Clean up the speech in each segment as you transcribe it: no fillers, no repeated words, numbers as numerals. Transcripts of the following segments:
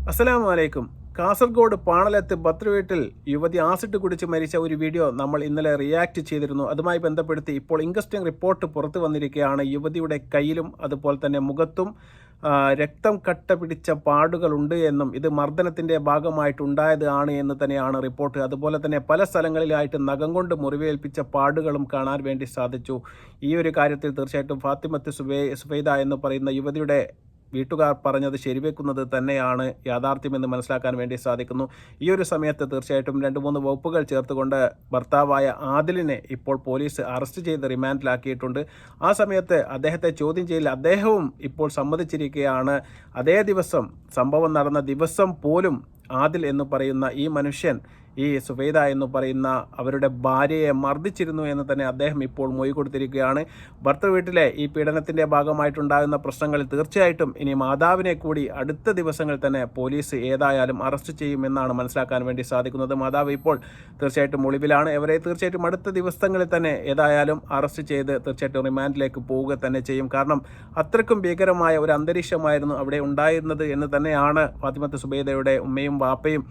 അസ്സലാമു അലൈക്കും. കാസർഗോഡ് പാണലത്ത് ബത്രുവീട്ടിൽ യുവതി ആസിഡ് കുടിച്ച് മരിച്ച ഒരു വീഡിയോ നമ്മൾ ഇന്നലെ റിയാക്ട് ചെയ്തിരുന്നു. അതുമായി ബന്ധപ്പെടുത്തി ഇപ്പോൾ ഇൻട്രസ്റ്റിംഗ് റിപ്പോർട്ട് പുറത്തു വന്നിരിക്കുകയാണ്. യുവതിയുടെ കയ്യിലും അതുപോലെ തന്നെ മുഖത്തും രക്തം കട്ട പിടിച്ച പാടുകളുണ്ട് എന്നും ഇത് മർദ്ദനത്തിൻ്റെ ഭാഗമായിട്ടുണ്ടായതാണ് എന്ന് തന്നെയാണ് റിപ്പോർട്ട്. അതുപോലെ തന്നെ പല സ്ഥലങ്ങളിലായിട്ട് നഖം കൊണ്ട് മുറിവേൽപ്പിച്ച പാടുകളും കാണാൻ വേണ്ടി സാധിച്ചു. ഈ ഒരു കാര്യത്തിൽ തീർച്ചയായിട്ടും ഫാത്തിമത്ത് സുബൈദ എന്ന് പറയുന്ന യുവതിയുടെ വീട്ടുകാർ പറഞ്ഞത് ശരിവെക്കുന്നത് തന്നെയാണ് യാഥാർത്ഥ്യമെന്ന് മനസ്സിലാക്കാൻ വേണ്ടി സാധിക്കുന്നു. ഈ ഒരു സമയത്ത് തീർച്ചയായിട്ടും 2-3 വകുപ്പുകൾ ചേർത്തുകൊണ്ട് ഭർത്താവായ ആദിലിനെ ഇപ്പോൾ പോലീസ് അറസ്റ്റ് ചെയ്ത് റിമാൻഡിലാക്കിയിട്ടുണ്ട്. ആ സമയത്ത് അദ്ദേഹത്തെ ചോദ്യം ചെയ്യൽ അദ്ദേഹവും ഇപ്പോൾ സമ്മതിച്ചിരിക്കുകയാണ്. അതേ ദിവസം സംഭവം നടന്ന ദിവസം പോലും ആദിൽ എന്ന് പറയുന്ന ഈ മനുഷ്യൻ ഈ സുബൈദ എന്ന് പറയുന്ന അവരുടെ ഭാര്യയെ മർദ്ദിച്ചിരുന്നു എന്ന് തന്നെ അദ്ദേഹം ഇപ്പോൾ മൊഴി കൊടുത്തിരിക്കുകയാണ്. ഭർത്തൃ വീട്ടിലെ ഈ പീഡനത്തിൻ്റെ ഭാഗമായിട്ടുണ്ടാകുന്ന പ്രശ്നങ്ങളിൽ തീർച്ചയായിട്ടും ഇനി മാതാവിനെ കൂടി അടുത്ത ദിവസങ്ങളിൽ തന്നെ പോലീസ് ഏതായാലും അറസ്റ്റ് ചെയ്യുമെന്നാണ് മനസ്സിലാക്കാൻ വേണ്ടി സാധിക്കുന്നത്. മാതാവ് ഇപ്പോൾ തീർച്ചയായിട്ടും ഒളിവിലാണ്. ഇവരെ തീർച്ചയായിട്ടും അടുത്ത ദിവസങ്ങളിൽ തന്നെ ഏതായാലും അറസ്റ്റ് ചെയ്ത് തീർച്ചയായിട്ടും റിമാൻഡിലേക്ക് പോവുക തന്നെ ചെയ്യും. കാരണം അത്രയ്ക്കും ഭീകരമായ ഒരു അന്തരീക്ഷമായിരുന്നു അവിടെ ഉണ്ടായിരുന്നത് എന്ന് തന്നെയാണ് ഫാത്തിമത്ത് സുബൈദയുടെ ഉമ്മയും വാപ്പയും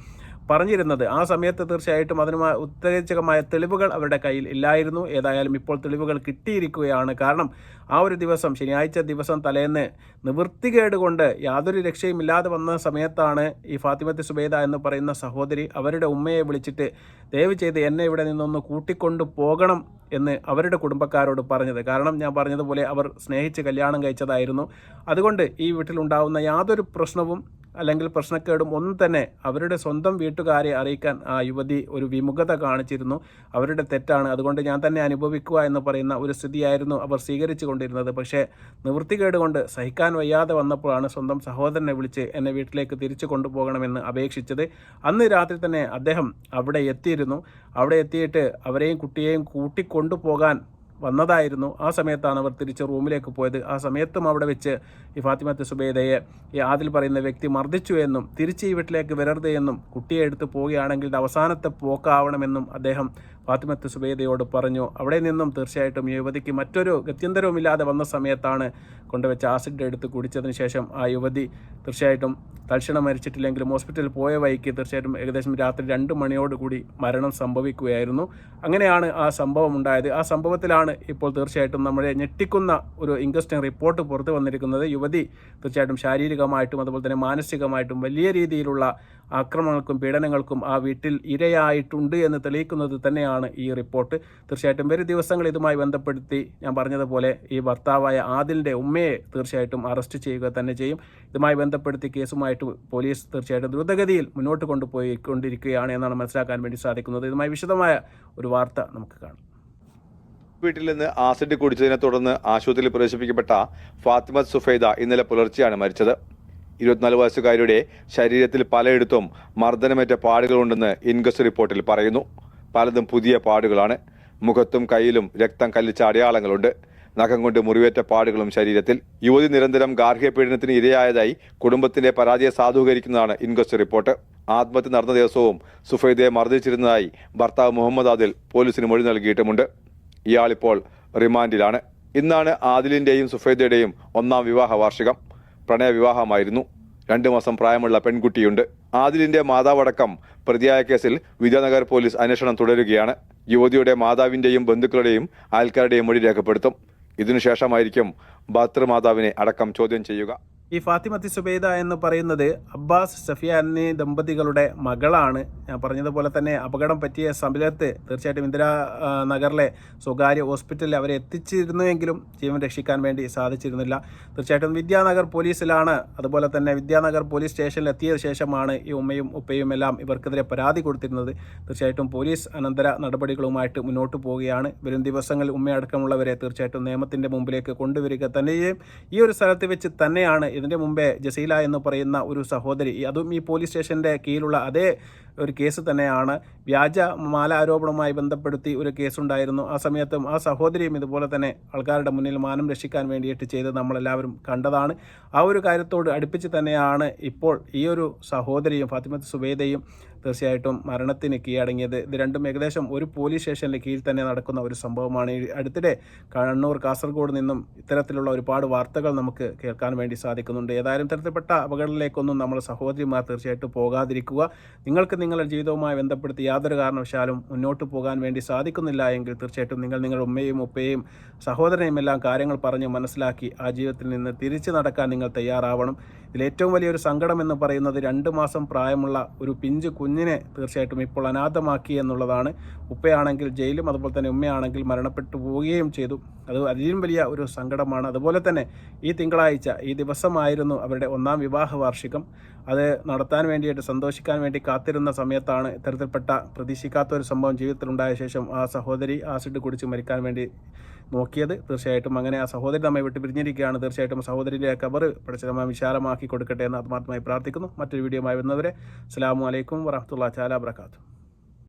പറഞ്ഞിരുന്നത്. ആ സമയത്ത് തീർച്ചയായിട്ടും അതിനുമായി ഉത്തേജകമായ തെളിവുകൾ അവരുടെ കയ്യിൽ ഇല്ലായിരുന്നു. ഏതായാലും ഇപ്പോൾ തെളിവുകൾ കിട്ടിയിരിക്കുകയാണ്. കാരണം ആ ഒരു ദിവസം, ശനിയാഴ്ച ദിവസം തലേന്ന് നിവൃത്തികേട് കൊണ്ട് യാതൊരു രക്ഷയുമില്ലാതെ വന്ന സമയത്താണ് ഈ ഫാത്തിമത്ത് സുബൈദ എന്ന് പറയുന്ന സഹോദരി അവരുടെ ഉമ്മയെ വിളിച്ചിട്ട് ദയവ് ചെയ്ത് എന്നെ ഇവിടെ നിന്നൊന്ന് കൂട്ടിക്കൊണ്ടു പോകണം എന്ന് അവരുടെ കുടുംബക്കാരോട് പറഞ്ഞത്. കാരണം ഞാൻ പറഞ്ഞതുപോലെ അവർ സ്നേഹിച്ച് കല്യാണം കഴിച്ചതായിരുന്നു. അതുകൊണ്ട് ഈ വീട്ടിലുണ്ടാവുന്ന യാതൊരു പ്രശ്നവും അല്ലെങ്കിൽ പ്രശ്നക്കേടും ഒന്നും തന്നെ അവരുടെ സ്വന്തം വീട്ടുകാരെ അറിയിക്കാൻ ആ യുവതി ഒരു വിമുഖത കാണിച്ചിരുന്നു. അവരുടെ തെറ്റാണ്, അതുകൊണ്ട് ഞാൻ തന്നെ അനുഭവിക്കുക എന്ന് പറയുന്ന ഒരു സ്ഥിതിയായിരുന്നു അവർ സ്വീകരിച്ചു കൊണ്ടിരുന്നത്. പക്ഷേ നിവൃത്തികേട് കൊണ്ട് സഹിക്കാൻ വയ്യാതെ വന്നപ്പോഴാണ് സ്വന്തം സഹോദരനെ വിളിച്ച് എന്നെ വീട്ടിലേക്ക് തിരിച്ചു കൊണ്ടുപോകണമെന്ന് അപേക്ഷിച്ചത്. അന്ന് രാത്രി തന്നെ അദ്ദേഹം അവിടെ എത്തിയിരുന്നു. അവിടെ എത്തിയിട്ട് അവരെയും കുട്ടിയെയും കൂട്ടിക്കൊണ്ടുപോകാൻ വന്നതായിരുന്നു. ആ സമയത്താണ് അവർ തിരിച്ച് റൂമിലേക്ക് പോയത്. ആ സമയത്തും അവിടെ വെച്ച് ഈ ഫാത്തിമത്ത് സുബൈദയെ ഈ ആദിൽ പറയുന്ന വ്യക്തി മർദ്ദിച്ചു എന്നും തിരിച്ച് ഈ വീട്ടിലേക്ക് വരരുത് എന്നും കുട്ടിയെ എടുത്ത് പോവുകയാണെങ്കിൽ അവസാനത്തെ പോക്കാവണമെന്നും അദ്ദേഹം ഫാത്തിമത്ത് സുബൈദയോട് പറഞ്ഞു. അവിടെ നിന്നും തീർച്ചയായിട്ടും യുവതിക്ക് മറ്റൊരു ഗത്യന്തരവുമില്ലാതെ വന്ന സമയത്താണ് കൊണ്ടുവച്ച് ആസിഡ് എടുത്ത് കുടിച്ചതിന് ശേഷം ആ യുവതി തീർച്ചയായിട്ടും തൽക്ഷണം മരിച്ചിട്ടില്ലെങ്കിലും ഹോസ്പിറ്റലിൽ പോയ വഴിക്ക് തീർച്ചയായിട്ടും ഏകദേശം രാത്രി 2 മണിയോടുകൂടി മരണം സംഭവിക്കുകയായിരുന്നു. അങ്ങനെയാണ് ആ സംഭവം ഉണ്ടായത്. ആ സംഭവത്തിലാണ് ഇപ്പോൾ തീർച്ചയായിട്ടും നമ്മളെ ഞെട്ടിക്കുന്ന ഒരു ഇൻട്രസ്റ്റിംഗ് റിപ്പോർട്ട് പുറത്തു വന്നിരിക്കുന്നത്. യുവതി തീർച്ചയായിട്ടും ശാരീരികമായിട്ടും അതുപോലെ തന്നെ മാനസികമായിട്ടും വലിയ രീതിയിലുള്ള ആക്രമണങ്ങൾക്കും പീഡനങ്ങൾക്കും ആ വീട്ടിൽ ഇരയായിട്ടുണ്ട് എന്ന് തെളിയിക്കുന്നത് തന്നെയാണ് ഈ റിപ്പോർട്ട്. തീർച്ചയായിട്ടും വരും ദിവസങ്ങൾ ഇതുമായി ബന്ധപ്പെടുത്തി ഞാൻ പറഞ്ഞതുപോലെ ഈ ഭർത്താവായ ആദിലിൻ്റെ ഉമ്മയെ തീർച്ചയായിട്ടും അറസ്റ്റ് ചെയ്യുക തന്നെ ചെയ്യും. ഇതുമായി ബന്ധപ്പെടുത്തി കേസുമായിട്ട് പോലീസ് തീർച്ചയായിട്ടും ദ്രുതഗതിയിൽ മുന്നോട്ട് കൊണ്ടുപോയിക്കൊണ്ടിരിക്കുകയാണ് എന്നാണ് മനസ്സിലാക്കാൻ വേണ്ടി സാധിക്കുന്നത്. ഇതുമായി വിശദമായ ഒരു വാർത്ത നമുക്ക് കാണാം. വീട്ടിൽ നിന്ന് ആസിഡ് കുടിച്ചതിനെ തുടർന്ന് ആശുപത്രിയിൽ പ്രവേശിപ്പിക്കപ്പെട്ട ഫാത്തിമത്ത് സുബൈദ ഇന്നലെ പുലർച്ചെയാണ് മരിച്ചത്. 24 വയസ്സുകാരിയുടെ ശരീരത്തിൽ പലയിടത്തും മർദ്ദനമേറ്റ പാടുകളുണ്ടെന്ന് ഇൻക്വസ്റ്റ് റിപ്പോർട്ടിൽ പറയുന്നു. പലതും പുതിയ പാടുകളാണ്. മുഖത്തും കയ്യിലും രക്തം കല്ലിച്ച അടയാളങ്ങളുണ്ട്. നഖം കൊണ്ട് മുറിവേറ്റ പാടുകളും ശരീരത്തിൽ. യുവതി നിരന്തരം ഗാർഹിക പീഡനത്തിന് ഇരയായതായി കുടുംബത്തിന്റെ പരാതിയെ സാധൂകരിക്കുന്നതാണ് ഇൻക്വസ്റ്റ് റിപ്പോർട്ട്. ആത്മഹത്യ നടന്ന ദിവസവും സുബൈദയെ മർദ്ദിച്ചിരുന്നതായി ഭർത്താവ് മുഹമ്മദ് ആദിൽ പോലീസിന് മൊഴി നൽകിയിട്ടുമുണ്ട്. ഇയാളിപ്പോൾ റിമാൻഡിലാണ്. ഇന്നാണ് ആദിലിന്റെയും സുബൈദയുടെയും 1ാം വിവാഹ വാർഷികം. പ്രണയവിവാഹമായിരുന്നു. 2 മാസം പ്രായമുള്ള പെൺകുട്ടിയുണ്ട്. ആദിലിന്റെ മാതാവടക്കം പ്രതിയായ കേസിൽ വിദ്യാനഗർ പോലീസ് അന്വേഷണം തുടരുകയാണ്. യുവതിയുടെ മാതാവിന്റെയും ബന്ധുക്കളുടെയും അയൽക്കാരുടെയും മൊഴി രേഖപ്പെടുത്തും. ഇതിനുശേഷമായിരിക്കും ഭർത്തൃമാതാവിനെ അടക്കം ചോദ്യം ചെയ്യുക. ഈ ഫാത്തിമത്ത് സുബൈദ എന്ന് പറയുന്നത് അബ്ബാസ് സഫിയ എന്നീ ദമ്പതികളുടെ മകളാണ്. ഞാൻ പറഞ്ഞതുപോലെ തന്നെ അപകടം പറ്റിയ സമയത്ത് തീർച്ചയായിട്ടും ഇന്ദിരാ നഗറിലെ സ്വകാര്യ ഹോസ്പിറ്റലിൽ അവരെ എത്തിച്ചിരുന്നുവെങ്കിലും ജീവൻ രക്ഷിക്കാൻ വേണ്ടി സാധിച്ചിരുന്നില്ല. തീർച്ചയായിട്ടും വിദ്യാനഗർ പോലീസിലാണ്, അതുപോലെ തന്നെ വിദ്യാനഗർ പോലീസ് സ്റ്റേഷനിൽ എത്തിയ ശേഷമാണ് ഈ ഉമ്മയും ഉപ്പയും എല്ലാം ഇവർക്കെതിരെ പരാതി കൊടുത്തിരുന്നത്. തീർച്ചയായിട്ടും പോലീസ് അനന്തര നടപടികളുമായിട്ട് മുന്നോട്ട് പോവുകയാണ്. വരും ദിവസങ്ങളിൽ ഉമ്മയടക്കമുള്ളവരെ തീർച്ചയായിട്ടും നിയമത്തിൻ്റെ മുമ്പിലേക്ക് കൊണ്ടുവരിക തന്നെയും ഈ ഒരു സ്ഥലത്ത് വെച്ച് തന്നെയാണ് ഇതിൻ്റെ മുമ്പേ ജസീല എന്ന് പറയുന്ന ഒരു സഹോദരി, അതും ഈ പോലീസ് സ്റ്റേഷൻ്റെ കീഴിലുള്ള അതേ ഒരു കേസ് തന്നെയാണ്. വ്യാജ മാല ആരോപണവുമായി ബന്ധപ്പെടുത്തി ഒരു കേസുണ്ടായിരുന്നു. ആ സമയത്തും ആ സഹോദരിയും ഇതുപോലെ തന്നെ ആൾക്കാരുടെ മുന്നിൽ മാനം രക്ഷിക്കാൻ വേണ്ടിയിട്ട് ചെയ്ത് നമ്മളെല്ലാവരും കണ്ടതാണ്. ആ ഒരു കാര്യത്തോട് അടുപ്പിച്ച് തന്നെയാണ് ഇപ്പോൾ ഈ ഒരു സഹോദരിയും ഫാത്തിമത്ത് സുബൈദയും തീർച്ചയായിട്ടും മരണത്തിന് കീഴടങ്ങിയത്. ഇത് രണ്ടും ഏകദേശം ഒരു പോലീസ് സ്റ്റേഷനിലെ കീഴിൽ തന്നെ നടക്കുന്ന ഒരു സംഭവമാണ്. അടുത്തിടെ കണ്ണൂർ, കാസർഗോഡ് നിന്നും ഇത്തരത്തിലുള്ള ഒരുപാട് വാർത്തകൾ നമുക്ക് കേൾക്കാൻ വേണ്ടി സാധിക്കുന്നുണ്ട്. ഏതായാലും ഇത്തരത്തിൽപ്പെട്ട അപകടങ്ങളിലേക്കൊന്നും നമ്മൾ സഹോദരിമാർ തീർച്ചയായിട്ടും പോകാതിരിക്കുക. നിങ്ങൾക്ക് നിങ്ങളുടെ ജീവിതവുമായി ബന്ധപ്പെടുത്തി യാതൊരു കാരണവശാലും മുന്നോട്ട് പോകാൻ വേണ്ടി സാധിക്കുന്നില്ല എങ്കിൽ തീർച്ചയായിട്ടും നിങ്ങൾ നിങ്ങളുടെ ഉമ്മയും ഉപ്പയും സഹോദരനെയും എല്ലാം കാര്യങ്ങൾ പറഞ്ഞ് മനസ്സിലാക്കി ആ ജീവിതത്തിൽ നിന്ന് തിരിച്ചു നടക്കാൻ നിങ്ങൾ തയ്യാറാവണം. ഇതിലേറ്റവും വലിയൊരു സങ്കടം എന്ന് പറയുന്നത് 2 മാസം പ്രായമുള്ള ഒരു പിഞ്ചു കുഞ്ഞിനെ തീർച്ചയായിട്ടും ഇപ്പോൾ അനാഥമാക്കി എന്നുള്ളതാണ്. ഉപ്പയാണെങ്കിൽ ജയിലും, അതുപോലെ തന്നെ ഉമ്മയാണെങ്കിൽ മരണപ്പെട്ടു പോവുകയും ചെയ്തു. അത് അതിലും വലിയ ഒരു സങ്കടമാണ്. അതുപോലെ തന്നെ ഈ തിങ്കളാഴ്ച ഈ ദിവസമായിരുന്നു അവരുടെ 1ാം വിവാഹ വാർഷികം. അത് നടത്താൻ വേണ്ടിയിട്ട് സന്തോഷിക്കാൻ വേണ്ടി കാത്തിരുന്ന സമയത്താണ് ഇത്തരത്തിൽപ്പെട്ട പ്രതീക്ഷിക്കാത്ത ഒരു സംഭവം ജീവിതത്തിലുണ്ടായ ശേഷം ആ സഹോദരി ആസിഡ് കുടിച്ച് മരിക്കാൻ വേണ്ടി നോക്കിയത്. തീർച്ചയായിട്ടും അങ്ങനെ ആ സഹോദരി നമ്മെ വിട്ട് പിരിഞ്ഞിരിക്കുകയാണ്. തീർച്ചയായിട്ടും സഹോദരിയുടെ ഖബർ പഠിച്ച വിശാലമാക്കി കൊടുക്കട്ടെ എന്ന് ആത്മാർത്ഥമായി പ്രാർത്ഥിക്കുന്നു. മറ്റൊരു വീഡിയോയുമായി വരുന്നവരെ അസ്സലാമു അലൈക്കും വറഹ്മത്തുള്ളാഹി തആല വബറകാതുഹു.